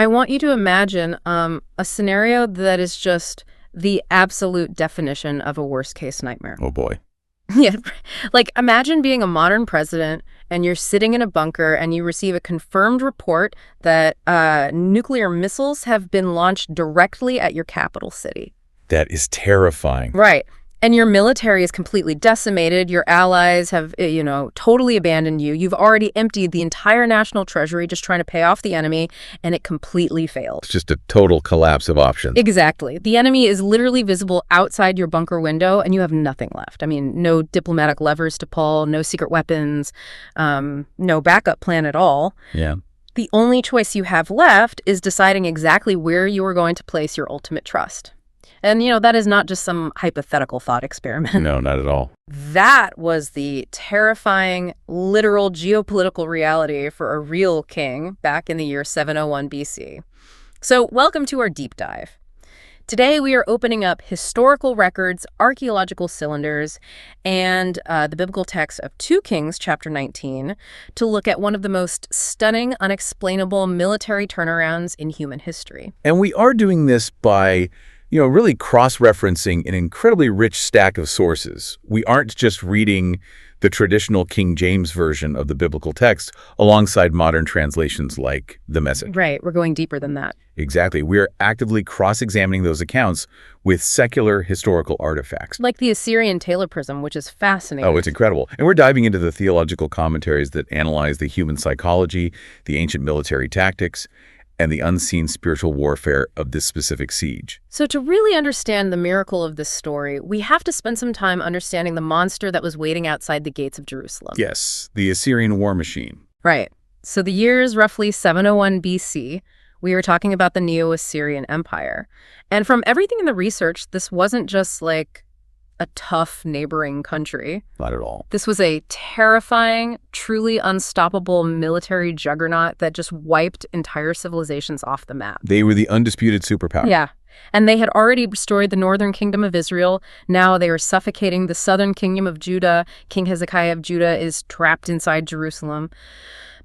I want you to imagine a scenario that is just the absolute definition of a worst-case nightmare. Oh, boy. Yeah, like imagine being a modern president and you're sitting in a bunker and you receive a confirmed report that nuclear missiles have been launched directly at your capital city. That is terrifying. Right. And your military is completely decimated. Your allies have, totally abandoned you. You've already emptied the entire national treasury just trying to pay off the enemy, and it completely failed. It's just a total collapse of options. Exactly. The enemy is literally visible outside your bunker window, and you have nothing left. I mean, no diplomatic levers to pull, no secret weapons, no backup plan at all. Yeah. The only choice you have left is deciding exactly where you are going to place your ultimate trust. And, that is not just some hypothetical thought experiment. No, not at all. That was the terrifying, literal geopolitical reality for a real king back in the year 701 BC. So welcome to our deep dive. Today we are opening up historical records, archaeological cylinders, and the biblical text of 2 Kings chapter 19 to look at one of the most stunning, unexplainable military turnarounds in human history. And we are doing this by really cross-referencing an incredibly rich stack of sources. We aren't just reading the traditional King James version of the biblical text alongside modern translations like The Message. Right. We're going deeper than that. Exactly. We are actively cross-examining those accounts with secular historical artifacts. Like the Assyrian Taylor Prism, which is fascinating. Oh, it's incredible. And we're diving into the theological commentaries that analyze the human psychology, the ancient military tactics, and the unseen spiritual warfare of this specific siege. So to really understand the miracle of this story, we have to spend some time understanding the monster that was waiting outside the gates of Jerusalem. Yes, the Assyrian war machine. Right. So the year is roughly 701 BC. We were talking about the Neo-Assyrian Empire. And from everything in the research, this wasn't just like a tough neighboring country. Not at all. This was a terrifying, truly unstoppable military juggernaut that just wiped entire civilizations off the map. They were the undisputed superpower. Yeah. And they had already destroyed the northern kingdom of Israel. Now they were suffocating the southern kingdom of Judah. King Hezekiah of Judah is trapped inside Jerusalem.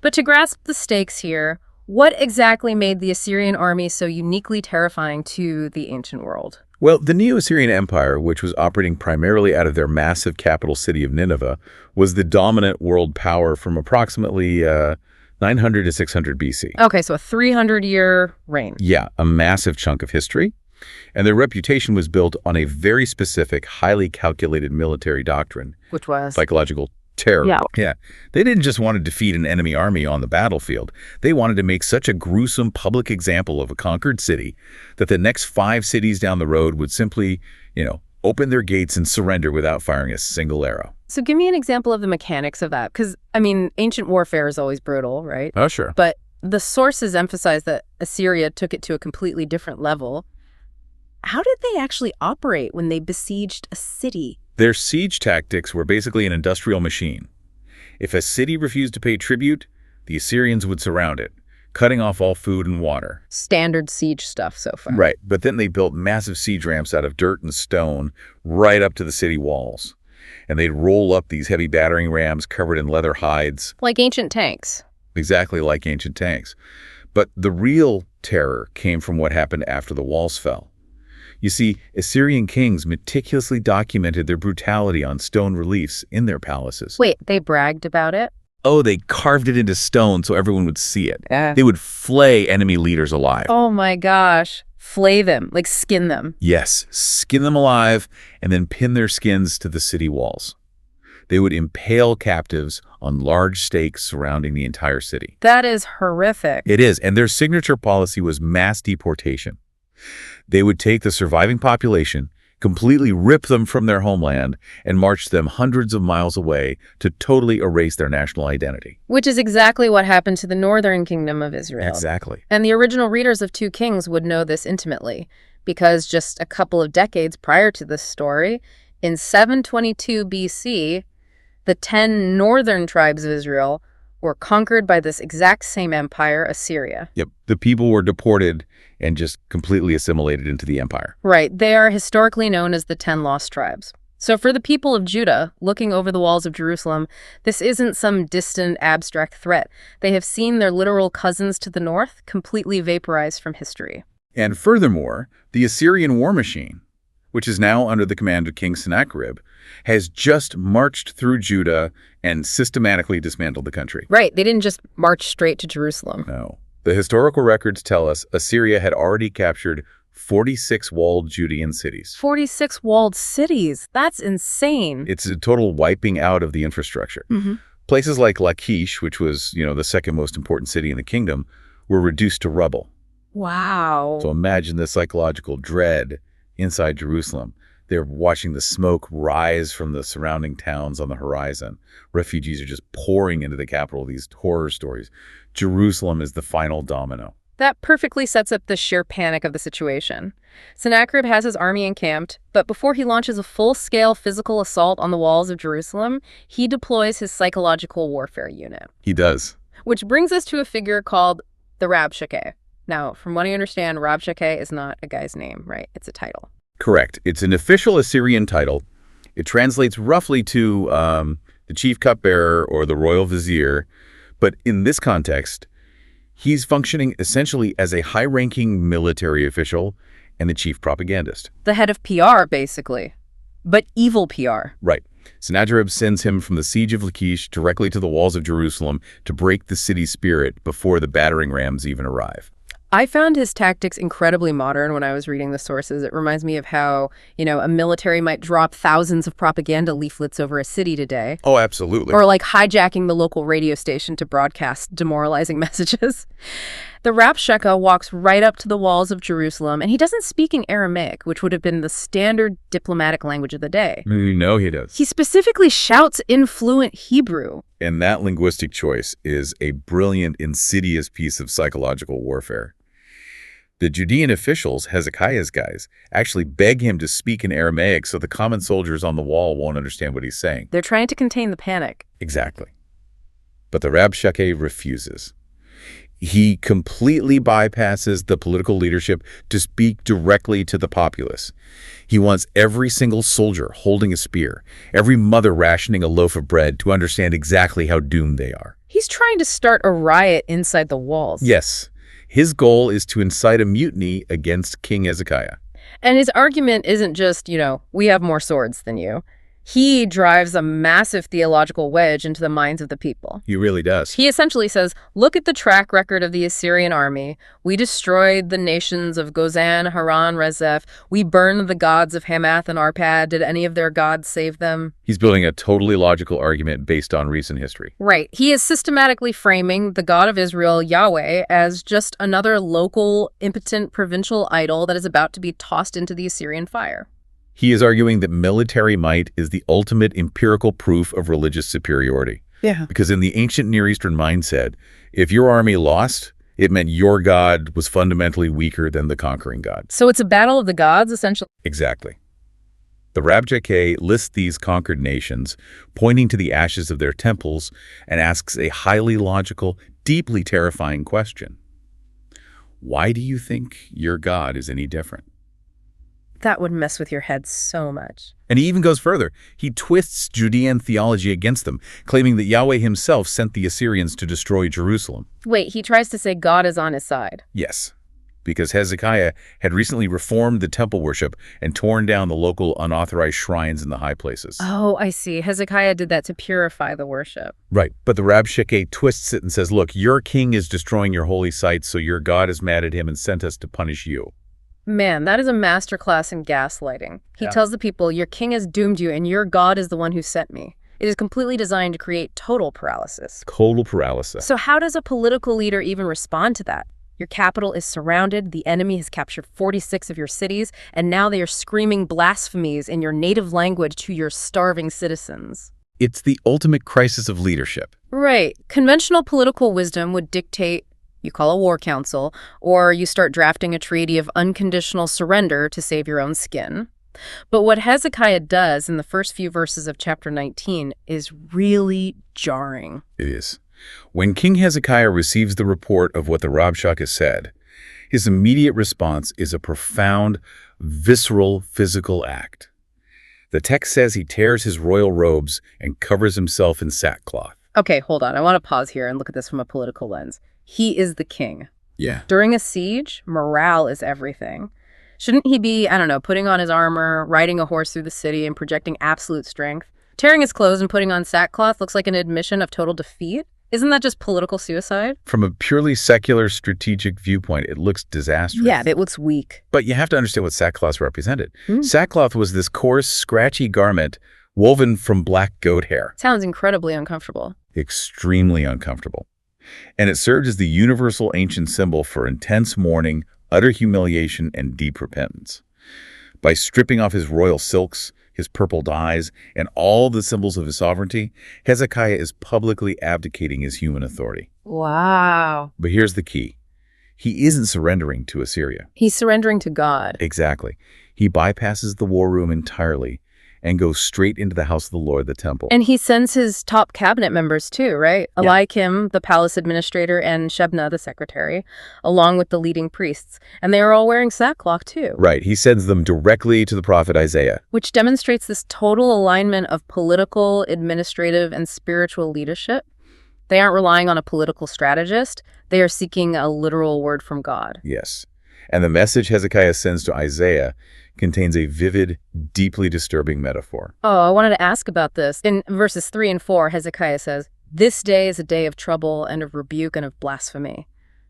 But to grasp the stakes here, what exactly made the Assyrian army so uniquely terrifying to the ancient world? Well, the Neo-Assyrian Empire, which was operating primarily out of their massive capital city of Nineveh, was the dominant world power from approximately 900 to 600 BC. Okay, so a 300-year reign. Yeah, a massive chunk of history. And their reputation was built on a very specific, highly calculated military doctrine. Which was? Psychological terror. Yeah. They didn't just want to defeat an enemy army on the battlefield. They wanted to make such a gruesome public example of a conquered city that the next 5 cities down the road would simply, open their gates and surrender without firing a single arrow. So give me an example of the mechanics of that. Because, ancient warfare is always brutal, right? Oh, sure. But the sources emphasize that Assyria took it to a completely different level. How did they actually operate when they besieged a city? Their siege tactics were basically an industrial machine. If a city refused to pay tribute, the Assyrians would surround it, cutting off all food and water. Standard siege stuff so far. Right, but then they built massive siege ramps out of dirt and stone right up to the city walls. And they'd roll up these heavy battering rams covered in leather hides. Like ancient tanks. Exactly like ancient tanks. But the real terror came from what happened after the walls fell. You see, Assyrian kings meticulously documented their brutality on stone reliefs in their palaces. Wait, they bragged about it? Oh, they carved it into stone so everyone would see it. They would flay enemy leaders alive. Oh my gosh. Flay them, like skin them. Yes, skin them alive and then pin their skins to the city walls. They would impale captives on large stakes surrounding the entire city. That is horrific. It is, and their signature policy was mass deportation. They would take the surviving population, completely rip them from their homeland, and march them hundreds of miles away to totally erase their national identity. Which is exactly what happened to the northern kingdom of Israel. Exactly. And the original readers of 2 Kings would know this intimately, because just a couple of decades prior to this story, in 722 BC, the 10 northern tribes of Israel were conquered by this exact same empire, Assyria. Yep. The people were deported and just completely assimilated into the empire. Right. They are historically known as the 10 lost tribes. So for the people of Judah, looking over the walls of Jerusalem, this isn't some distant, abstract threat. They have seen their literal cousins to the north completely vaporized from history. And furthermore, the Assyrian war machine, which is now under the command of King Sennacherib, has just marched through Judah and systematically dismantled the country. Right, they didn't just march straight to Jerusalem. No. The historical records tell us Assyria had already captured 46 walled Judean cities. 46 walled cities. That's insane. It's a total wiping out of the infrastructure. Places like Lachish, which was, the second most important city in the kingdom, were reduced to rubble. Wow. So imagine the psychological dread inside Jerusalem. They're watching the smoke rise from the surrounding towns on the horizon. Refugees are just pouring into the capital, these horror stories. Jerusalem is the final domino. That perfectly sets up the sheer panic of the situation. Sennacherib has his army encamped, but before he launches a full-scale physical assault on the walls of Jerusalem, he deploys his psychological warfare unit. He does. Which brings us to a figure called the Rabshakeh. Now, from what I understand, Rabshakeh is not a guy's name, right? It's a title. Correct. It's an official Assyrian title. It translates roughly to the chief cupbearer or the royal vizier, but in this context, he's functioning essentially as a high-ranking military official and the chief propagandist. The head of PR, basically, but evil PR. Right. Sennacherib sends him from the siege of Lachish directly to the walls of Jerusalem to break the city's spirit before the battering rams even arrive. I found his tactics incredibly modern when I was reading the sources. It reminds me of how, a military might drop thousands of propaganda leaflets over a city today. Oh, absolutely. Or like hijacking the local radio station to broadcast demoralizing messages. The Rabshakeh walks right up to the walls of Jerusalem, and he doesn't speak in Aramaic, which would have been the standard diplomatic language of the day. No, he does. He specifically shouts in fluent Hebrew. And that linguistic choice is a brilliant, insidious piece of psychological warfare. The Judean officials, Hezekiah's guys, actually beg him to speak in Aramaic so the common soldiers on the wall won't understand what he's saying. They're trying to contain the panic. Exactly. But the Rabshakeh refuses. He completely bypasses the political leadership to speak directly to the populace. He wants every single soldier holding a spear, every mother rationing a loaf of bread to understand exactly how doomed they are. He's trying to start a riot inside the walls. Yes. His goal is to incite a mutiny against King Hezekiah. And his argument isn't just, we have more swords than you. He drives a massive theological wedge into the minds of the people. He really does. He essentially says, look at the track record of the Assyrian army. We destroyed the nations of Gozan, Haran, Rezeph. We burned the gods of Hamath and Arpad. Did any of their gods save them? He's building a totally logical argument based on recent history. Right. He is systematically framing the God of Israel, Yahweh, as just another local, impotent, provincial idol that is about to be tossed into the Assyrian fire. He is arguing that military might is the ultimate empirical proof of religious superiority. Yeah. Because in the ancient Near Eastern mindset, if your army lost, it meant your god was fundamentally weaker than the conquering god. So it's a battle of the gods, essentially? Exactly. The Rabshakeh lists these conquered nations, pointing to the ashes of their temples, and asks a highly logical, deeply terrifying question. Why do you think your god is any different? That would mess with your head so much. And he even goes further. He twists Judean theology against them, claiming that Yahweh himself sent the Assyrians to destroy Jerusalem. Wait, he tries to say God is on his side. Yes, because Hezekiah had recently reformed the temple worship and torn down the local unauthorized shrines in the high places. Oh, I see. Hezekiah did that to purify the worship. Right, but the Rabshakeh twists it and says, look, your king is destroying your holy sites, so your God is mad at him and sent us to punish you. Man, that is a masterclass in gaslighting. He tells the people, your king has doomed you and your God is the one who sent me. It is completely designed to create total paralysis. Total paralysis. So how does a political leader even respond to that? Your capital is surrounded, the enemy has captured 46 of your cities, and now they are screaming blasphemies in your native language to your starving citizens. It's the ultimate crisis of leadership. Right. Conventional political wisdom would dictate you call a war council, or you start drafting a treaty of unconditional surrender to save your own skin. But what Hezekiah does in the first few verses of chapter 19 is really jarring. It is. When King Hezekiah receives the report of what the Rabshakeh said, his immediate response is a profound, visceral, physical act. The text says he tears his royal robes and covers himself in sackcloth. Okay, hold on. I want to pause here and look at this from a political lens. He is the king. Yeah. During a siege, morale is everything. Shouldn't he be, I don't know, putting on his armor, riding a horse through the city and projecting absolute strength? Tearing his clothes and putting on sackcloth looks like an admission of total defeat. Isn't that just political suicide? From a purely secular strategic viewpoint, it looks disastrous. Yeah, it looks weak. But you have to understand what sackcloth represented. Hmm. Sackcloth was this coarse, scratchy garment woven from black goat hair. Sounds incredibly uncomfortable. Extremely uncomfortable. And it served as the universal ancient symbol for intense mourning, utter humiliation, and deep repentance. By stripping off his royal silks, his purple dyes, and all the symbols of his sovereignty, Hezekiah is publicly abdicating his human authority. Wow. But here's the key. He isn't surrendering to Assyria. He's surrendering to God. Exactly. He bypasses the war room entirely and goes straight into the house of the Lord, the temple. And he sends his top cabinet members too, right? Yeah. Eliakim, the palace administrator, and Shebna, the secretary, along with the leading priests. And they are all wearing sackcloth too. Right. He sends them directly to the prophet Isaiah. Which demonstrates this total alignment of political, administrative, and spiritual leadership. They aren't relying on a political strategist. They are seeking a literal word from God. Yes. And the message Hezekiah sends to Isaiah contains a vivid, deeply disturbing metaphor. Oh, I wanted to ask about this. In verses 3 and 4, Hezekiah says, "This day is a day of trouble and of rebuke and of blasphemy.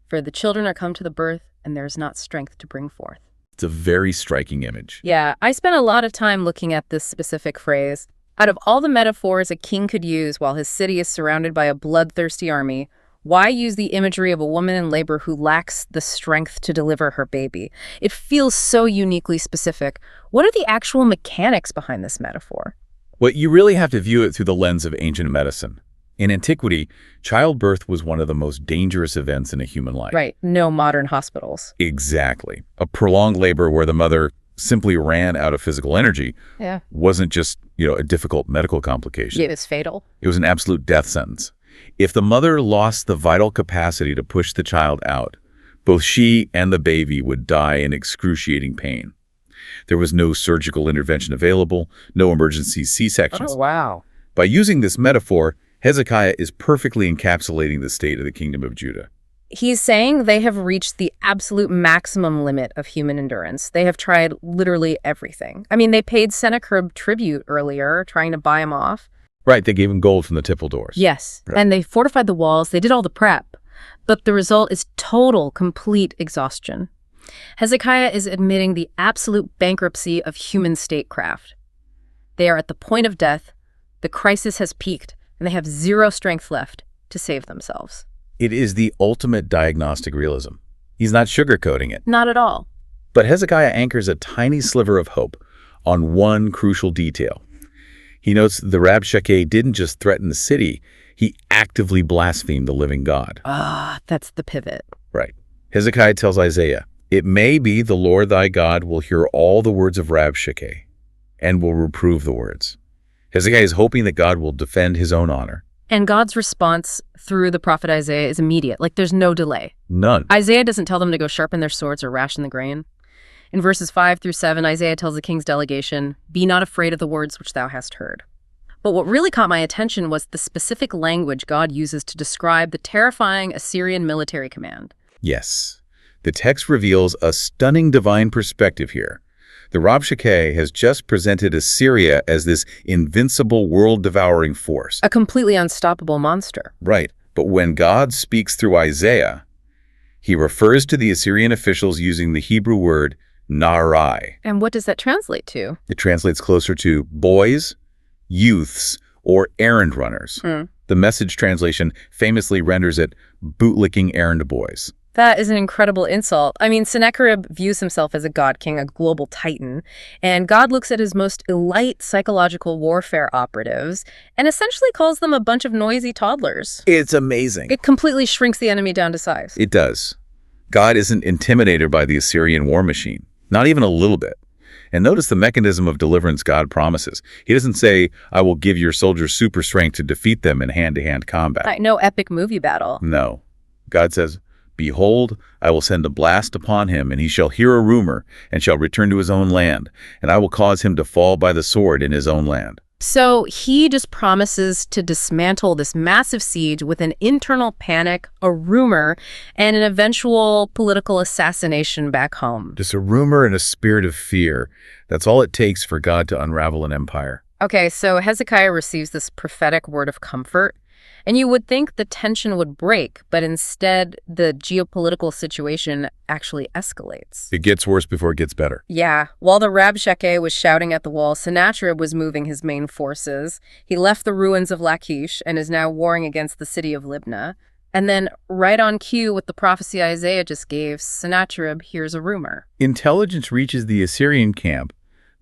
For the children are come to the birth, and there is not strength to bring forth." It's a very striking image. Yeah, I spent a lot of time looking at this specific phrase. Out of all the metaphors a king could use while his city is surrounded by a bloodthirsty army, why use the imagery of a woman in labor who lacks the strength to deliver her baby? It feels so uniquely specific. What are the actual mechanics behind this metaphor? Well, you really have to view it through the lens of ancient medicine. In antiquity, childbirth was one of the most dangerous events in a human life. Right, no modern hospitals. Exactly. A prolonged labor where the mother simply ran out of physical energy wasn't just, a difficult medical complication. It was fatal. It was an absolute death sentence. If the mother lost the vital capacity to push the child out, both she and the baby would die in excruciating pain. There was no surgical intervention available, no emergency C-sections. Oh, wow. By using this metaphor, Hezekiah is perfectly encapsulating the state of the kingdom of Judah. He's saying they have reached the absolute maximum limit of human endurance. They have tried literally everything. I mean, they paid Sennacherib tribute earlier, trying to buy him off. Right, they gave him gold from the temple doors. Yes, Right. and they fortified the walls. They did all the prep. But the result is total, complete exhaustion. Hezekiah is admitting the absolute bankruptcy of human statecraft. They are at the point of death. The crisis has peaked, and they have zero strength left to save themselves. It is the ultimate diagnostic realism. He's not sugarcoating it. Not at all. But Hezekiah anchors a tiny sliver of hope on one crucial detail. He notes the Rabshakeh didn't just threaten the city, he actively blasphemed the living God. That's the pivot. Right. Hezekiah tells Isaiah, "It may be the Lord thy God will hear all the words of Rabshakeh and will reprove the words." Hezekiah is hoping that God will defend his own honor. And God's response through the prophet Isaiah is immediate, like there's no delay. None. Isaiah doesn't tell them to go sharpen their swords or ration the grain. In verses 5 through 7, Isaiah tells the king's delegation, "Be not afraid of the words which thou hast heard." But what really caught my attention was the specific language God uses to describe the terrifying Assyrian military command. Yes. The text reveals a stunning divine perspective here. The Rabshakeh has just presented Assyria as this invincible, world-devouring force. A completely unstoppable monster. Right. But when God speaks through Isaiah, he refers to the Assyrian officials using the Hebrew word narai. And what does that translate to? It translates closer to boys, youths, or errand runners. The Message translation famously renders it bootlicking errand boys. That is an incredible insult. I mean, Sennacherib views himself as a god king, a global titan, and God looks at his most elite psychological warfare operatives and essentially calls them a bunch of noisy toddlers. It's amazing. It completely shrinks the enemy down to size. It does. God isn't intimidated by the Assyrian war machine, not even a little bit. And notice the mechanism of deliverance God promises. He doesn't say, "I will give your soldiers super strength to defeat them in hand-to-hand combat." No epic movie battle. No. God says, Behold, I will send a blast upon him, and he shall hear a rumor, and shall return to his own land, and I will cause him to fall by the sword in his own land. So he just promises to dismantle this massive siege with an internal panic, a rumor, and an eventual political assassination back home. Just a rumor and a spirit of fear. That's all it takes for God to unravel an empire. Okay, so Hezekiah receives this prophetic word of comfort, and you would think the tension would break, but instead the geopolitical situation actually escalates. It gets worse before it gets better. Yeah, while the Rabshakeh was shouting at the wall, Sennacherib was moving his main forces. He left the ruins of Lachish and is now warring against the city of Libnah. And then, right on cue with the prophecy Isaiah just gave, Sennacherib hears a rumor. Intelligence reaches the Assyrian camp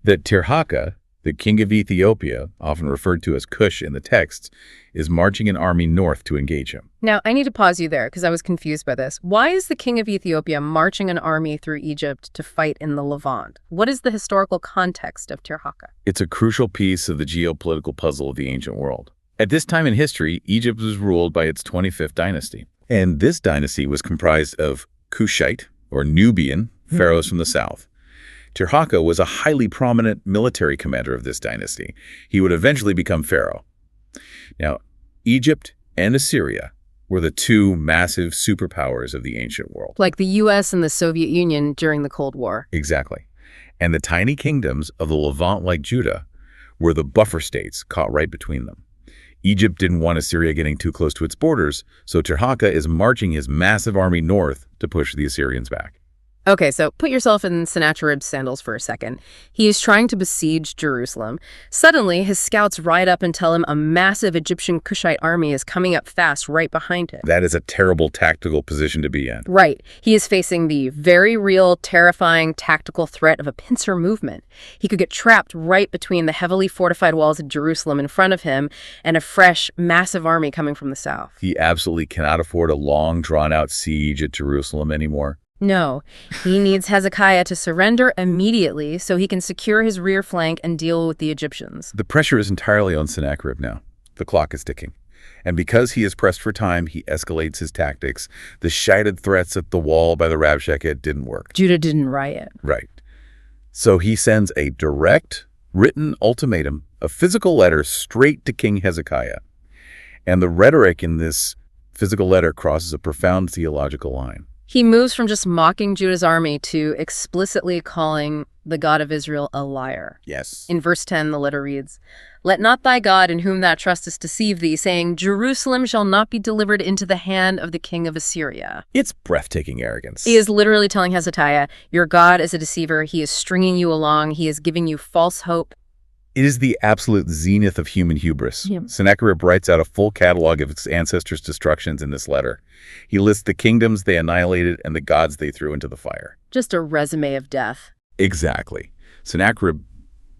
that Tirhakah, the king of Ethiopia, often referred to as Cush in the texts, is marching an army north to engage him. Now, I need to pause you there because I was confused by this. Why is the king of Ethiopia marching an army through Egypt to fight in the Levant? What is the historical context of Tirhakah? It's a crucial piece of the geopolitical puzzle of the ancient world. At this time in history, Egypt was ruled by its 25th dynasty. And this dynasty was comprised of Cushite, or Nubian, pharaohs from the south. Tirhakah was a highly prominent military commander of this dynasty. He would eventually become pharaoh. Now, Egypt and Assyria were the two massive superpowers of the ancient world. Like the U.S. and the Soviet Union during the Cold War. Exactly. And the tiny kingdoms of the Levant, like Judah, were the buffer states caught right between them. Egypt didn't want Assyria getting too close to its borders, so Tirhakah is marching his massive army north to push the Assyrians back. Okay, so put yourself in Sennacherib's sandals for a second. He is trying to besiege Jerusalem. Suddenly, his scouts ride up and tell him a massive Egyptian Cushite army is coming up fast right behind him. That is a terrible tactical position to be in. Right. He is facing the very real, terrifying tactical threat of a pincer movement. He could get trapped right between the heavily fortified walls of Jerusalem in front of him and a fresh, massive army coming from the south. He absolutely cannot afford a long, drawn-out siege at Jerusalem anymore. No, he needs Hezekiah to surrender immediately so he can secure his rear flank and deal with the Egyptians. The pressure is entirely on Sennacherib now. The clock is ticking. And because he is pressed for time, he escalates his tactics. The shouted threats at the wall by the Rabshakeh didn't work. Judah didn't riot. Right. So he sends a direct, written ultimatum, a physical letter straight to King Hezekiah. And the rhetoric in this physical letter crosses a profound theological line. He moves from just mocking Judah's army to explicitly calling the God of Israel a liar. Yes. In verse 10, the letter reads, "Let not thy God in whom thou trustest deceive thee, saying, Jerusalem shall not be delivered into the hand of the king of Assyria." It's breathtaking arrogance. He is literally telling Hezekiah, your God is a deceiver. He is stringing you along. He is giving you false hope. It is the absolute zenith of human hubris. Yeah. Sennacherib writes out a full catalog of his ancestors' destructions in this letter. He lists the kingdoms they annihilated and the gods they threw into the fire. Just a resume of death. Exactly. Sennacherib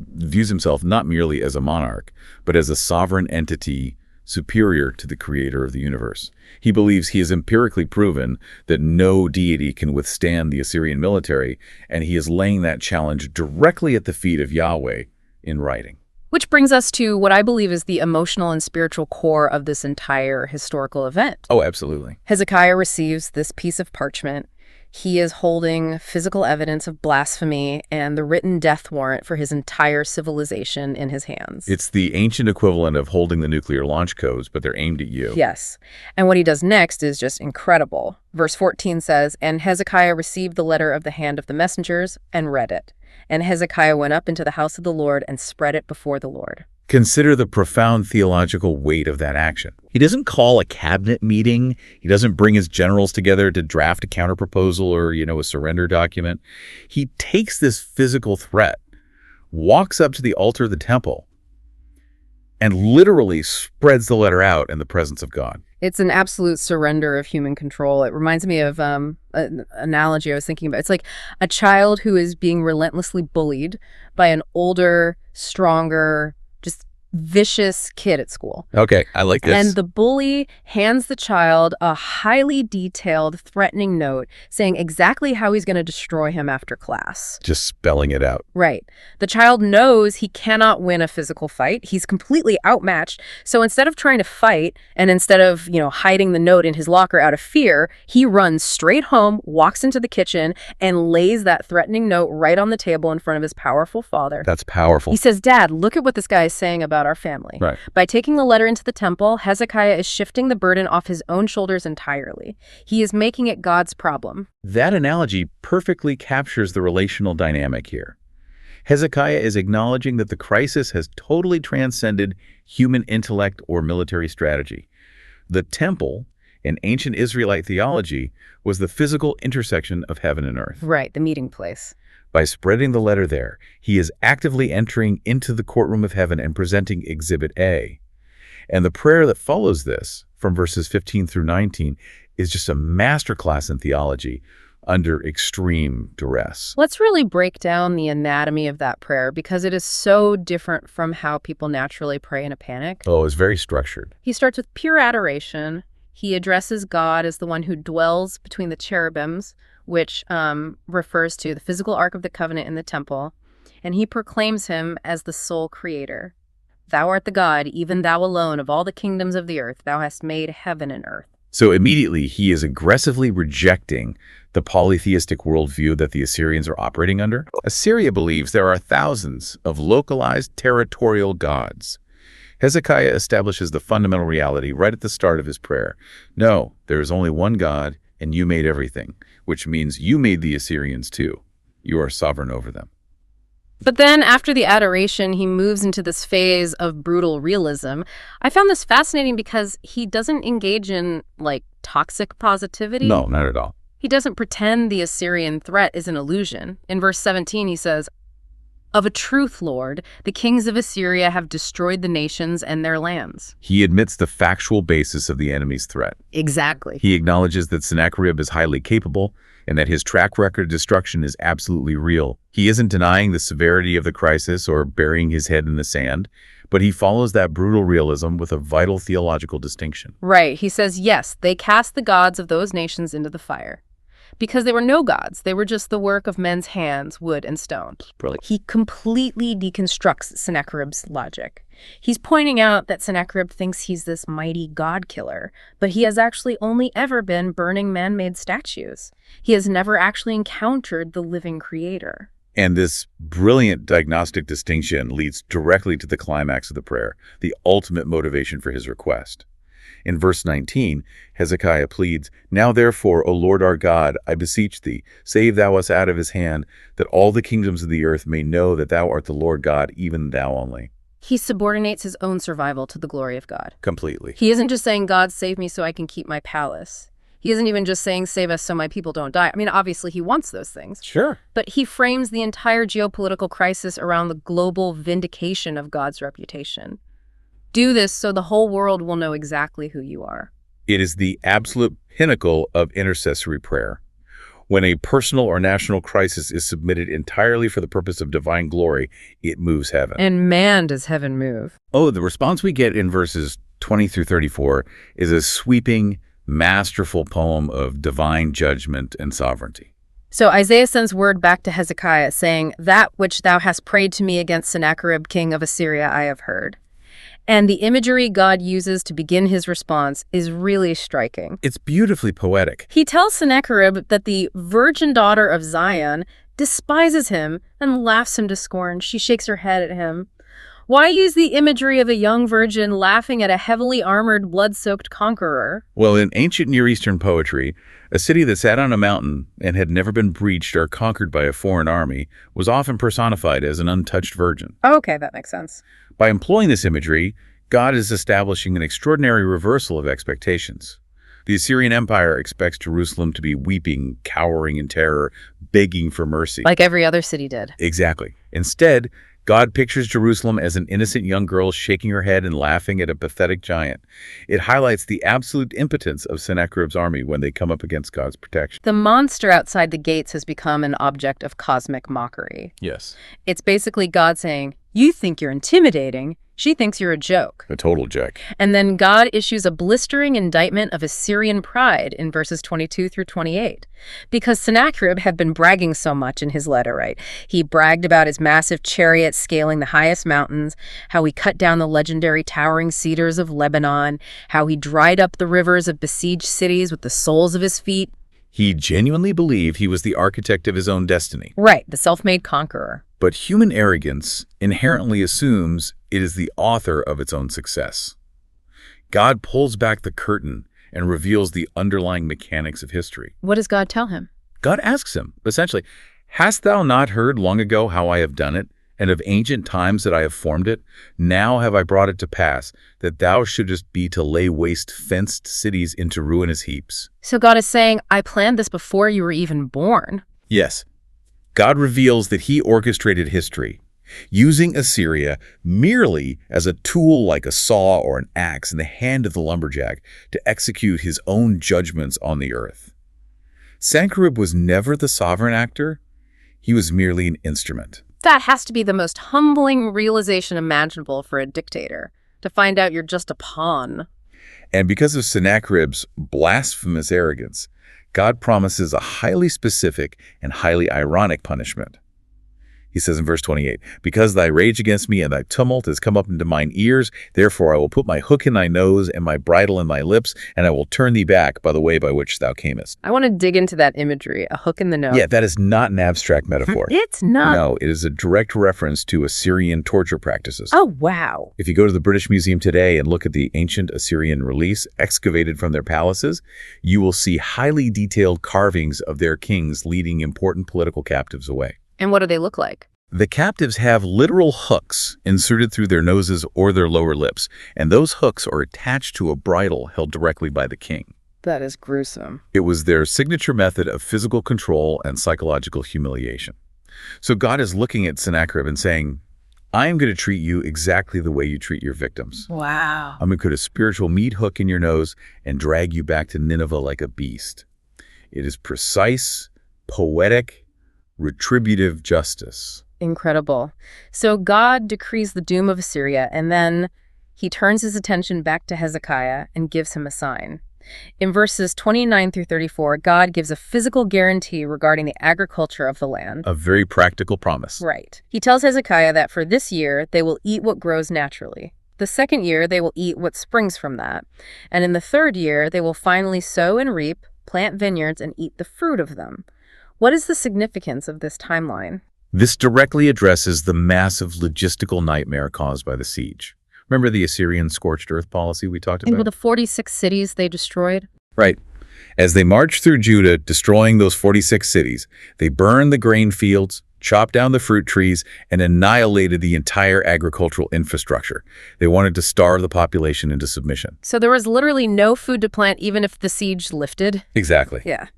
views himself not merely as a monarch, but as a sovereign entity superior to the creator of the universe. He believes he has empirically proven that no deity can withstand the Assyrian military, and he is laying that challenge directly at the feet of Yahweh in writing. Which brings us to what I believe is the emotional and spiritual core of this entire historical event. Oh, absolutely. Hezekiah receives this piece of parchment. He is holding physical evidence of blasphemy and the written death warrant for his entire civilization in his hands. It's the ancient equivalent of holding the nuclear launch codes, but they're aimed at you. Yes. And what he does next is just incredible. Verse 14 says, "And Hezekiah received the letter of the hand of the messengers and read it. And Hezekiah went up into the house of the Lord and spread it before the Lord." Consider the profound theological weight of that action. He doesn't call a cabinet meeting. He doesn't bring his generals together to draft a counterproposal or, a surrender document. He takes this physical threat, walks up to the altar of the temple, and literally spreads the letter out in the presence of God. It's an absolute surrender of human control. It reminds me of an analogy I was thinking about. It's like a child who is being relentlessly bullied by an older, stronger, just vicious kid at school. Okay, I like this. And the bully hands the child a highly detailed, threatening note saying exactly how he's going to destroy him after class. Just spelling it out. Right. The child knows he cannot win a physical fight. He's completely outmatched. So instead of trying to fight, and instead of, hiding the note in his locker out of fear, he runs straight home, walks into the kitchen, and lays that threatening note right on the table in front of his powerful father. That's powerful. He says, "Dad, look at what this guy is saying about our family." Right. By taking the letter into the temple, Hezekiah is shifting the burden off his own shoulders entirely. He is making it God's problem. That analogy perfectly captures the relational dynamic here. Hezekiah is acknowledging that the crisis has totally transcended human intellect or military strategy. The temple, in ancient Israelite theology, was the physical intersection of heaven and earth. Right, the meeting place. By spreading the letter there, he is actively entering into the courtroom of heaven and presenting Exhibit A. And the prayer that follows this, from verses 15 through 19, is just a masterclass in theology under extreme duress. Let's really break down the anatomy of that prayer because it is so different from how people naturally pray in a panic. Oh, it's very structured. He starts with pure adoration. He addresses God as the one who dwells between the cherubims, which refers to the physical Ark of the Covenant in the temple. And he proclaims him as the sole creator. "Thou art the God, even thou alone, of all the kingdoms of the earth. Thou hast made heaven and earth." So immediately, he is aggressively rejecting the polytheistic worldview that the Assyrians are operating under. Assyria believes there are thousands of localized territorial gods. Hezekiah establishes the fundamental reality right at the start of his prayer. No, there is only one God, and you made everything, which means you made the Assyrians too. You are sovereign over them. But then after the adoration, he moves into this phase of brutal realism. I found this fascinating because he doesn't engage in, toxic positivity. No, not at all. He doesn't pretend the Assyrian threat is an illusion. In verse 17, he says, "Of a truth, Lord, the kings of Assyria have destroyed the nations and their lands." He admits the factual basis of the enemy's threat. Exactly. He acknowledges that Sennacherib is highly capable and that his track record of destruction is absolutely real. He isn't denying the severity of the crisis or burying his head in the sand, but he follows that brutal realism with a vital theological distinction. Right. He says, yes, they cast the gods of those nations into the fire. Because they were no gods. They were just the work of men's hands, wood and stone. Brilliant. He completely deconstructs Sennacherib's logic. He's pointing out that Sennacherib thinks he's this mighty god killer, but he has actually only ever been burning man-made statues. He has never actually encountered the living creator. And this brilliant diagnostic distinction leads directly to the climax of the prayer, the ultimate motivation for his request. In verse 19, Hezekiah pleads, "Now therefore, O Lord our God, I beseech thee, save thou us out of his hand, that all the kingdoms of the earth may know that thou art the Lord God, even thou only." He subordinates his own survival to the glory of God. Completely. He isn't just saying, "God, save me so I can keep my palace." He isn't even just saying, "Save us so my people don't die." I mean, obviously he wants those things. Sure. But he frames the entire geopolitical crisis around the global vindication of God's reputation. Do this so the whole world will know exactly who you are. It is the absolute pinnacle of intercessory prayer. When a personal or national crisis is submitted entirely for the purpose of divine glory, it moves heaven. And man, does heaven move. Oh, the response we get in verses 20 through 34 is a sweeping, masterful poem of divine judgment and sovereignty. So Isaiah sends word back to Hezekiah saying, "That which thou hast prayed to me against Sennacherib, king of Assyria, I have heard." And the imagery God uses to begin his response is really striking. It's beautifully poetic. He tells Sennacherib that the virgin daughter of Zion despises him and laughs him to scorn. She shakes her head at him. Why use the imagery of a young virgin laughing at a heavily armored, blood-soaked conqueror? Well, in ancient Near Eastern poetry, a city that sat on a mountain and had never been breached or conquered by a foreign army was often personified as an untouched virgin. Okay, that makes sense. By employing this imagery, God is establishing an extraordinary reversal of expectations. The Assyrian Empire expects Jerusalem to be weeping, cowering in terror, begging for mercy. Like every other city did. Exactly. Instead, God pictures Jerusalem as an innocent young girl shaking her head and laughing at a pathetic giant. It highlights the absolute impotence of Sennacherib's army when they come up against God's protection. The monster outside the gates has become an object of cosmic mockery. Yes. It's basically God saying, You think you're intimidating. She thinks you're a joke. A total joke. And then God issues a blistering indictment of Assyrian pride in verses 22 through 28. Because Sennacherib had been bragging so much in his letter, right? He bragged about his massive chariot scaling the highest mountains, how he cut down the legendary towering cedars of Lebanon, how he dried up the rivers of besieged cities with the soles of his feet. He genuinely believed he was the architect of his own destiny. Right, the self-made conqueror. But human arrogance inherently assumes it is the author of its own success. God pulls back the curtain and reveals the underlying mechanics of history. What does God tell him? God asks him, essentially, "Hast thou not heard long ago how I have done it, and of ancient times that I have formed it? Now have I brought it to pass, that thou shouldest be to lay waste fenced cities into ruinous heaps." So God is saying, I planned this before you were even born. Yes. God reveals that he orchestrated history, using Assyria merely as a tool like a saw or an axe in the hand of the lumberjack to execute his own judgments on the earth. Sennacherib was never the sovereign actor. He was merely an instrument. That has to be the most humbling realization imaginable for a dictator, to find out you're just a pawn. And because of Sennacherib's blasphemous arrogance, God promises a highly specific and highly ironic punishment. He says in verse 28, "Because thy rage against me and thy tumult has come up into mine ears, therefore I will put my hook in thy nose and my bridle in thy lips, and I will turn thee back by the way by which thou camest." I want to dig into that imagery, a hook in the nose. Yeah, that is not an abstract metaphor. It's not. No, it is a direct reference to Assyrian torture practices. Oh, wow. If you go to the British Museum today and look at the ancient Assyrian reliefs excavated from their palaces, you will see highly detailed carvings of their kings leading important political captives away. And what do they look like? The captives have literal hooks inserted through their noses or their lower lips, and those hooks are attached to a bridle held directly by the king. That is gruesome. It was their signature method of physical control and psychological humiliation. So God is looking at Sennacherib and saying, "I am going to treat you exactly the way you treat your victims. Wow. I'm going to put a spiritual meat hook in your nose and drag you back to Nineveh like a beast." It is precise, poetic, retributive justice. Incredible. So God decrees the doom of Assyria, and then he turns his attention back to Hezekiah and gives him a sign. In verses 29 through 34, God gives a physical guarantee regarding the agriculture of the land. A very practical promise. Right. He tells Hezekiah that for this year, they will eat what grows naturally. The second year, they will eat what springs from that. And in the third year, they will finally sow and reap, plant vineyards, and eat the fruit of them. What is the significance of this timeline? This directly addresses the massive logistical nightmare caused by the siege. Remember the Assyrian scorched earth policy we talked about? And with the 46 cities they destroyed? Right. As they marched through Judah, destroying those 46 cities, they burned the grain fields, chopped down the fruit trees, and annihilated the entire agricultural infrastructure. They wanted to starve the population into submission. So there was literally no food to plant even if the siege lifted? Exactly. Yeah.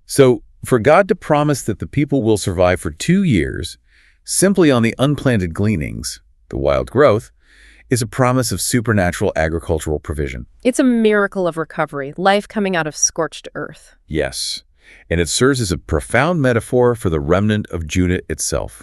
So, for God to promise that the people will survive for 2 years, simply on the unplanted gleanings, the wild growth, is a promise of supernatural agricultural provision. It's a miracle of recovery, life coming out of scorched earth. Yes, and it serves as a profound metaphor for the remnant of Judah itself.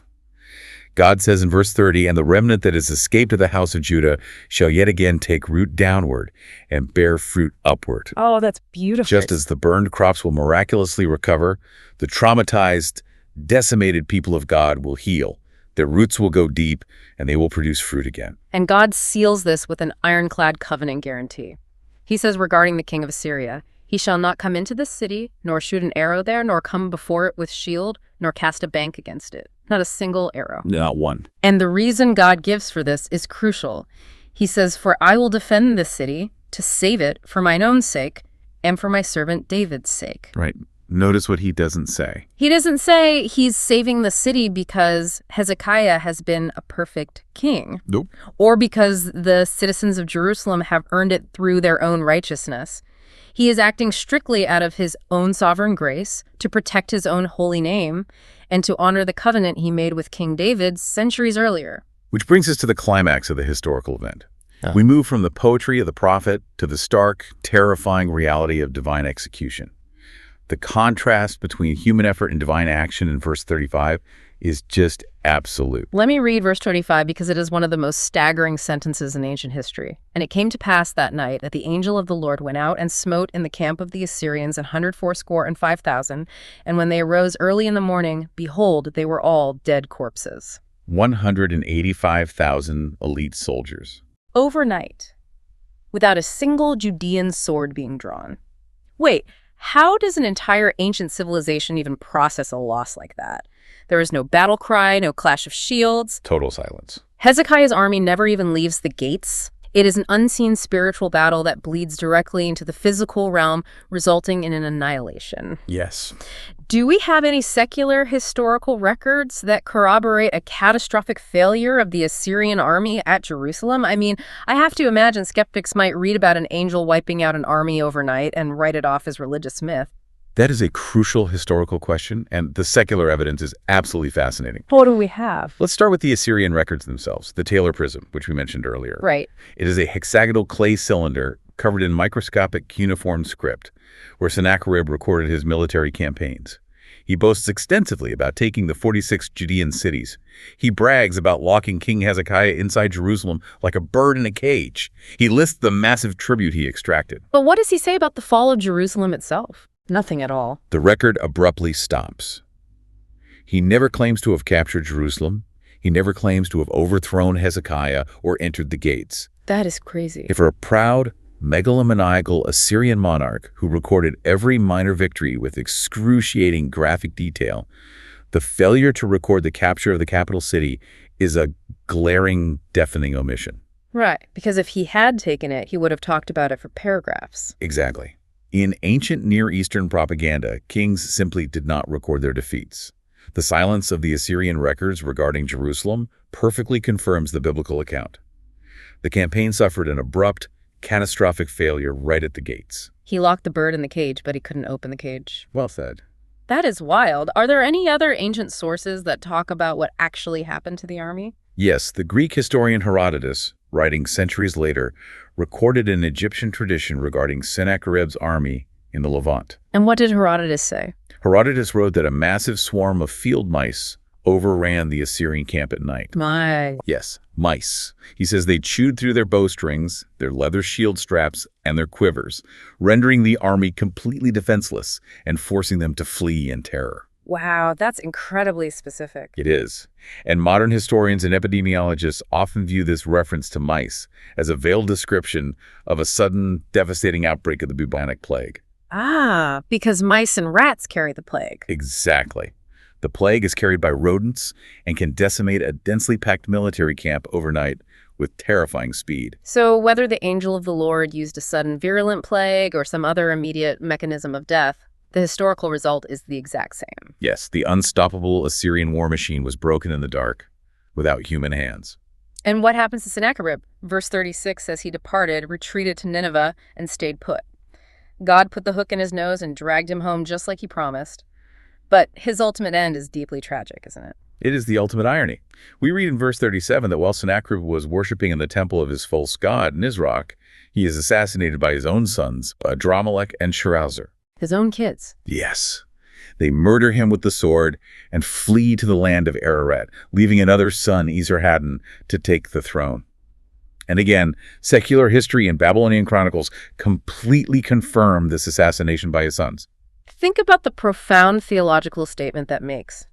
God says in verse 30, "And the remnant that has escaped of the house of Judah shall yet again take root downward and bear fruit upward." Oh, that's beautiful. Just as the burned crops will miraculously recover, the traumatized, decimated people of God will heal. Their roots will go deep, and they will produce fruit again. And God seals this with an ironclad covenant guarantee. He says regarding the king of Assyria, "He shall not come into this city, nor shoot an arrow there, nor come before it with shield, nor cast a bank against it." Not a single arrow. Not one. And the reason God gives for this is crucial. He says, "For I will defend this city to save it for mine own sake and for my servant David's sake." Right. Notice what he doesn't say. He doesn't say he's saving the city because Hezekiah has been a perfect king. Nope. Or because the citizens of Jerusalem have earned it through their own righteousness. He is acting strictly out of his own sovereign grace to protect his own holy name and to honor the covenant he made with King David centuries earlier. Which brings us to the climax of the historical event. We move from the poetry of the prophet to the stark, terrifying reality of divine execution. The contrast between human effort and divine action in verse 35 is just absolute. Let me read verse 25 because it is one of the most staggering sentences in ancient history. And it came to pass that night that the angel of the Lord went out and smote in the camp of the Assyrians 180,500. And when they arose early in the morning, behold, they were all dead corpses. 185,000 elite soldiers. Overnight, without a single Judean sword being drawn. Wait, how does an entire ancient civilization even process a loss like that? There is no battle cry, no clash of shields. Total silence. Hezekiah's army never even leaves the gates. It is an unseen spiritual battle that bleeds directly into the physical realm, resulting in an annihilation. Yes. Do we have any secular historical records that corroborate a catastrophic failure of the Assyrian army at Jerusalem? I mean, I have to imagine skeptics might read about an angel wiping out an army overnight and write it off as religious myth. That is a crucial historical question, and the secular evidence is absolutely fascinating. What do we have? Let's start with the Assyrian records themselves, the Taylor prism, which we mentioned earlier. Right. It is a hexagonal clay cylinder covered in microscopic cuneiform script, where Sennacherib recorded his military campaigns. He boasts extensively about taking the 46 Judean cities. He brags about locking King Hezekiah inside Jerusalem like a bird in a cage. He lists the massive tribute he extracted. But what does he say about the fall of Jerusalem itself? Nothing at all. The record abruptly stops. He never claims to have captured Jerusalem. He never claims to have overthrown Hezekiah or entered the gates. That is crazy. For a proud, megalomaniacal Assyrian monarch who recorded every minor victory with excruciating graphic detail, the failure to record the capture of the capital city is a glaring, deafening omission. Right, because if he had taken it, he would have talked about it for paragraphs. Exactly. In ancient Near Eastern propaganda, kings simply did not record their defeats. The silence of the Assyrian records regarding Jerusalem perfectly confirms the biblical account. The campaign suffered an abrupt, catastrophic failure right at the gates. He locked the bird in the cage, but he couldn't open the cage. Well said. That is wild. Are there any other ancient sources that talk about what actually happened to the army? Yes, the Greek historian Herodotus, writing centuries later, recorded an Egyptian tradition regarding Sennacherib's army in the Levant. And what did Herodotus say? Herodotus wrote that a massive swarm of field mice overran the Assyrian camp at night. My. Yes, mice. He says they chewed through their bowstrings, their leather shield straps, and their quivers, rendering the army completely defenseless and forcing them to flee in terror. Wow, that's incredibly specific. It is. And modern historians and epidemiologists often view this reference to mice as a veiled description of a sudden, devastating outbreak of the bubonic plague. Ah, because mice and rats carry the plague. Exactly. The plague is carried by rodents and can decimate a densely packed military camp overnight with terrifying speed. So whether the angel of the Lord used a sudden virulent plague or some other immediate mechanism of death, the historical result is the exact same. Yes, the unstoppable Assyrian war machine was broken in the dark, without human hands. And what happens to Sennacherib? Verse 36 says he departed, retreated to Nineveh, and stayed put. God put the hook in his nose and dragged him home just like he promised. But his ultimate end is deeply tragic, isn't it? It is the ultimate irony. We read in verse 37 that while Sennacherib was worshiping in the temple of his false god, Nisroch, he is assassinated by his own sons, Adramelech and Sharezer. His own kids. Yes. They murder him with the sword and flee to the land of Ararat, leaving another son, Esarhaddon, to take the throne. And again, secular history and Babylonian chronicles completely confirm this assassination by his sons. Think about the profound theological statement that makes.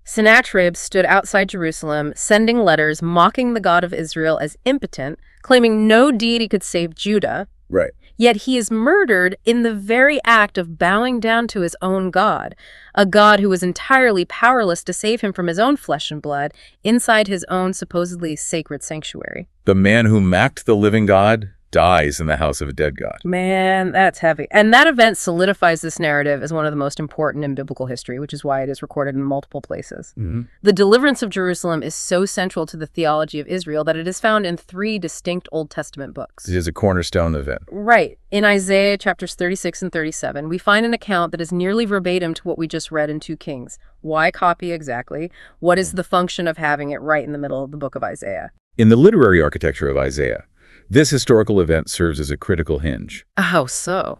Sennacherib stood outside Jerusalem, sending letters mocking the God of Israel as impotent, claiming no deity could save Judah. Right. Yet he is murdered in the very act of bowing down to his own God, a God who was entirely powerless to save him from his own flesh and blood inside his own supposedly sacred sanctuary. The man who mocked the living God dies in the house of a dead God. Man, that's heavy. And that event solidifies this narrative as one of the most important in biblical history, which is why it is recorded in multiple places. Mm-hmm. The deliverance of Jerusalem is so central to the theology of Israel that it is found in 3 distinct Old Testament books. It is a cornerstone event. Right. In Isaiah chapters 36 and 37, we find an account that is nearly verbatim to what we just read in 2 Kings. Why copy exactly? What is the function of having it right in the middle of the book of Isaiah? In the literary architecture of Isaiah, this historical event serves as a critical hinge. How so?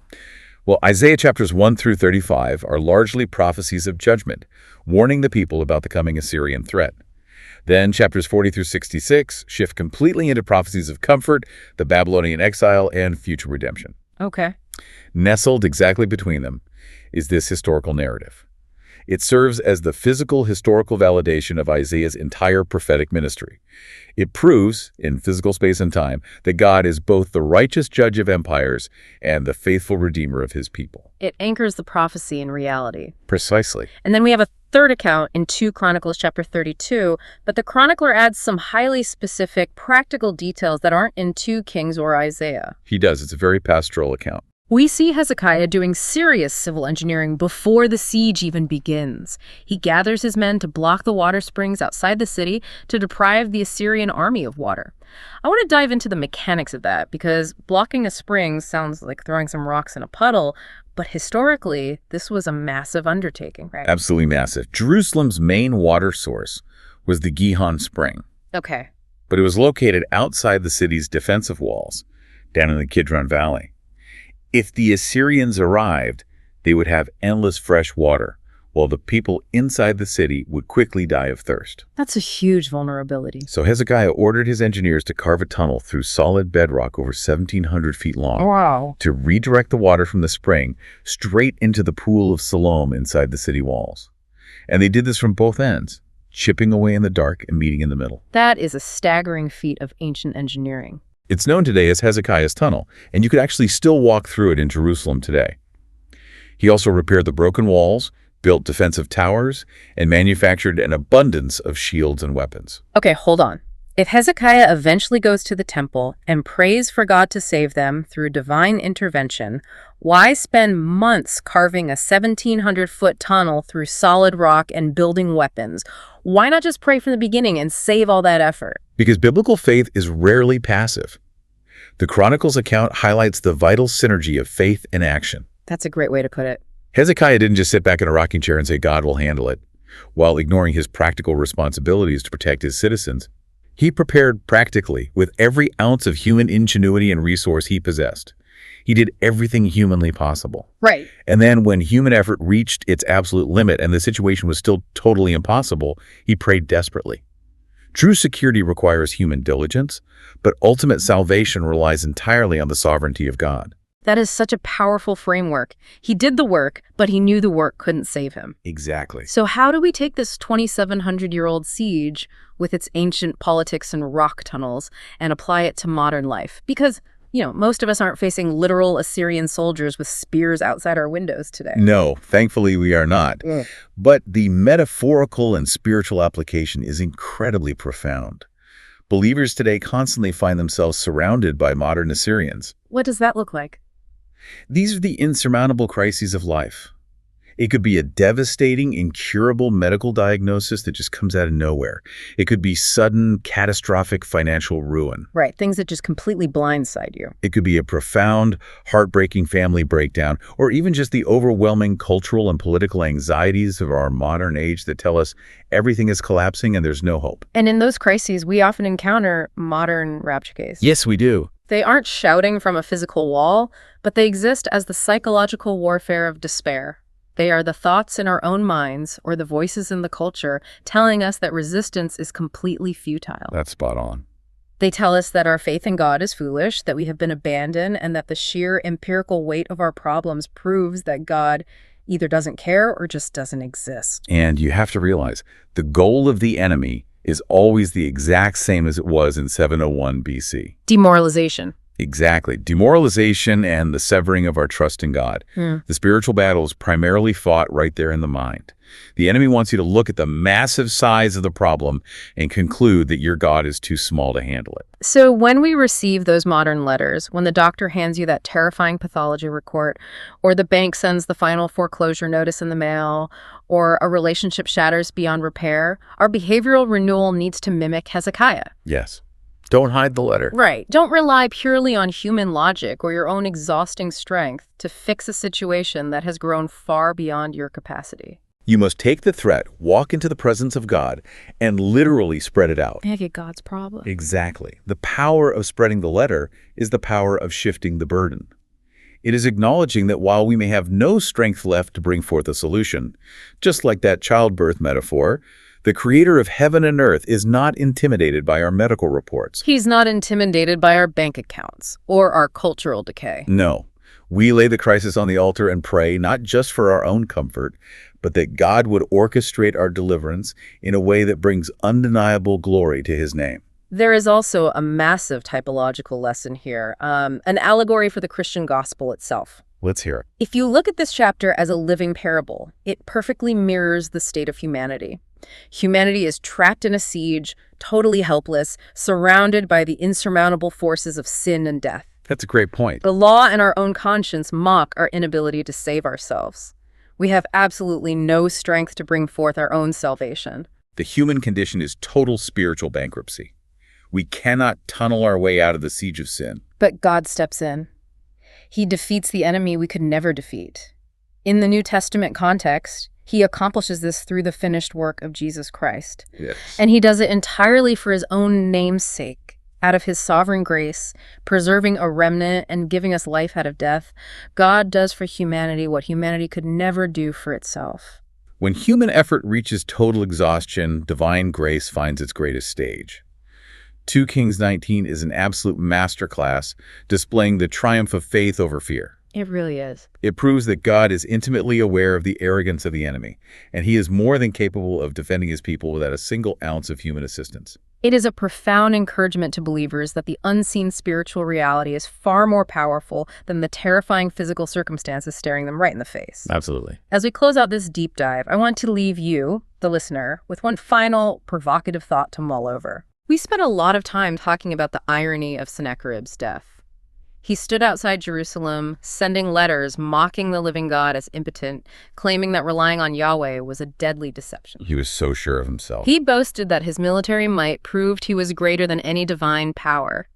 Well, Isaiah chapters 1 through 35 are largely prophecies of judgment, warning the people about the coming Assyrian threat. Then chapters 40 through 66 shift completely into prophecies of comfort, the Babylonian exile, and future redemption. Okay. Nestled exactly between them is this historical narrative. It serves as the physical historical validation of Isaiah's entire prophetic ministry. It proves, in physical space and time, that God is both the righteous judge of empires and the faithful redeemer of his people. It anchors the prophecy in reality. Precisely. And then we have a third account in 2 Chronicles chapter 32, but the chronicler adds some highly specific practical details that aren't in 2 Kings or Isaiah. He does. It's a very pastoral account. We see Hezekiah doing serious civil engineering before the siege even begins. He gathers his men to block the water springs outside the city to deprive the Assyrian army of water. I want to dive into the mechanics of that because blocking a spring sounds like throwing some rocks in a puddle, but historically, this was a massive undertaking, right? Absolutely massive. Jerusalem's main water source was the Gihon Spring, Okay. but it was located outside the city's defensive walls, down in the Kidron Valley. If the Assyrians arrived, they would have endless fresh water, while the people inside the city would quickly die of thirst. That's a huge vulnerability. So Hezekiah ordered his engineers to carve a tunnel through solid bedrock over 1,700 feet long Wow. to redirect the water from the spring straight into the pool of Siloam inside the city walls. And they did this from both ends, chipping away in the dark and meeting in the middle. That is a staggering feat of ancient engineering. It's known today as Hezekiah's Tunnel, and you could actually still walk through it in Jerusalem today. He also repaired the broken walls, built defensive towers, and manufactured an abundance of shields and weapons. Okay, hold on. If Hezekiah eventually goes to the temple and prays for God to save them through divine intervention, why spend months carving a 1,700-foot tunnel through solid rock and building weapons? Why not just pray from the beginning and save all that effort? Because biblical faith is rarely passive. The Chronicles account highlights the vital synergy of faith and action. That's a great way to put it. Hezekiah didn't just sit back in a rocking chair and say God will handle it, while ignoring his practical responsibilities to protect his citizens. He prepared practically with every ounce of human ingenuity and resource he possessed. He did everything humanly possible. Right. And then when human effort reached its absolute limit and the situation was still totally impossible, he prayed desperately. True security requires human diligence, but ultimate salvation relies entirely on the sovereignty of God. That is such a powerful framework. He did the work, but he knew the work couldn't save him. Exactly. So how do we take this 2,700-year-old siege with its ancient politics and rock tunnels and apply it to modern life? Because, most of us aren't facing literal Assyrian soldiers with spears outside our windows today. No, thankfully we are not. But the metaphorical and spiritual application is incredibly profound. Believers today constantly find themselves surrounded by modern Assyrians. What does that look like? These are the insurmountable crises of life. It could be a devastating, incurable medical diagnosis that just comes out of nowhere. It could be sudden, catastrophic financial ruin. Right, things that just completely blindside you. It could be a profound, heartbreaking family breakdown, or even just the overwhelming cultural and political anxieties of our modern age that tell us everything is collapsing and there's no hope. And in those crises, we often encounter modern rapture. Yes, we do. They aren't shouting from a physical wall, but they exist as the psychological warfare of despair. They are the thoughts in our own minds or the voices in the culture telling us that resistance is completely futile. That's spot on. They tell us that our faith in God is foolish, that we have been abandoned, and that the sheer empirical weight of our problems proves that God either doesn't care or just doesn't exist. And you have to realize, the goal of the enemy is always the exact same as it was in 701 BC. Demoralization. Exactly. Demoralization and the severing of our trust in God. The spiritual battle is primarily fought right there in the mind. The enemy wants you to look at the massive size of the problem and conclude that your God is too small to handle it. So when we receive those modern letters, when the doctor hands you that terrifying pathology report, or the bank sends the final foreclosure notice in the mail, or a relationship shatters beyond repair, our behavioral renewal needs to mimic Hezekiah. Yes. Don't hide the letter. Right. Don't rely purely on human logic or your own exhausting strength to fix a situation that has grown far beyond your capacity. You must take the threat, walk into the presence of God, and literally spread it out. Make it God's problem. Exactly. The power of spreading the letter is the power of shifting the burden. It is acknowledging that while we may have no strength left to bring forth a solution, just like that childbirth metaphor, the creator of heaven and earth is not intimidated by our medical reports. He's not intimidated by our bank accounts or our cultural decay. No. We lay the crisis on the altar and pray not just for our own comfort, but that God would orchestrate our deliverance in a way that brings undeniable glory to his name. There is also a massive typological lesson here, an allegory for the Christian gospel itself. Let's hear it. If you look at this chapter as a living parable, it perfectly mirrors the state of humanity. Humanity is trapped in a siege, totally helpless, surrounded by the insurmountable forces of sin and death. That's a great point. The law and our own conscience mock our inability to save ourselves. We have absolutely no strength to bring forth our own salvation. The human condition is total spiritual bankruptcy. We cannot tunnel our way out of the siege of sin. But God steps in. He defeats the enemy we could never defeat. In the New Testament context, he accomplishes this through the finished work of Jesus Christ. Yes. And he does it entirely for his own name's sake. Out of his sovereign grace, preserving a remnant and giving us life out of death, God does for humanity what humanity could never do for itself. When human effort reaches total exhaustion, divine grace finds its greatest stage. 2 Kings 19 is an absolute masterclass displaying the triumph of faith over fear. It really is. It proves that God is intimately aware of the arrogance of the enemy, and he is more than capable of defending his people without a single ounce of human assistance. It is a profound encouragement to believers that the unseen spiritual reality is far more powerful than the terrifying physical circumstances staring them right in the face. Absolutely. As we close out this deep dive, I want to leave you, the listener, with one final provocative thought to mull over. We spent a lot of time talking about the irony of Sennacherib's death. He stood outside Jerusalem, sending letters mocking the living God as impotent, claiming that relying on Yahweh was a deadly deception. He was so sure of himself. He boasted that his military might proved he was greater than any divine power.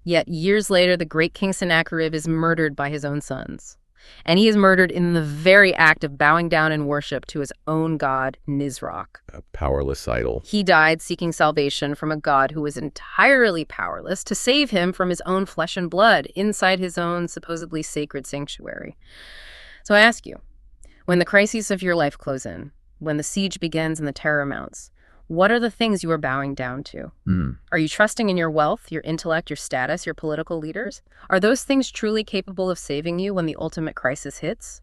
Yet years later, the great King Sennacherib is murdered by his own sons. And he is murdered in the very act of bowing down in worship to his own god, Nisroch. A powerless idol. He died seeking salvation from a God who was entirely powerless to save him from his own flesh and blood inside his own supposedly sacred sanctuary. So I ask you, when the crises of your life close in, when the siege begins and the terror mounts, what are the things you are bowing down to? Are you trusting in your wealth, your intellect, your status, your political leaders? Are those things truly capable of saving you when the ultimate crisis hits?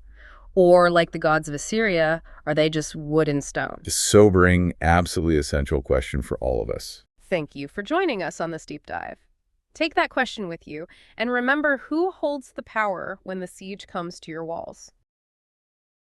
Or, like the gods of Assyria, are they just wood and stone? A sobering, absolutely essential question for all of us. Thank you for joining us on this deep dive. Take that question with you, and remember who holds the power when the siege comes to your walls.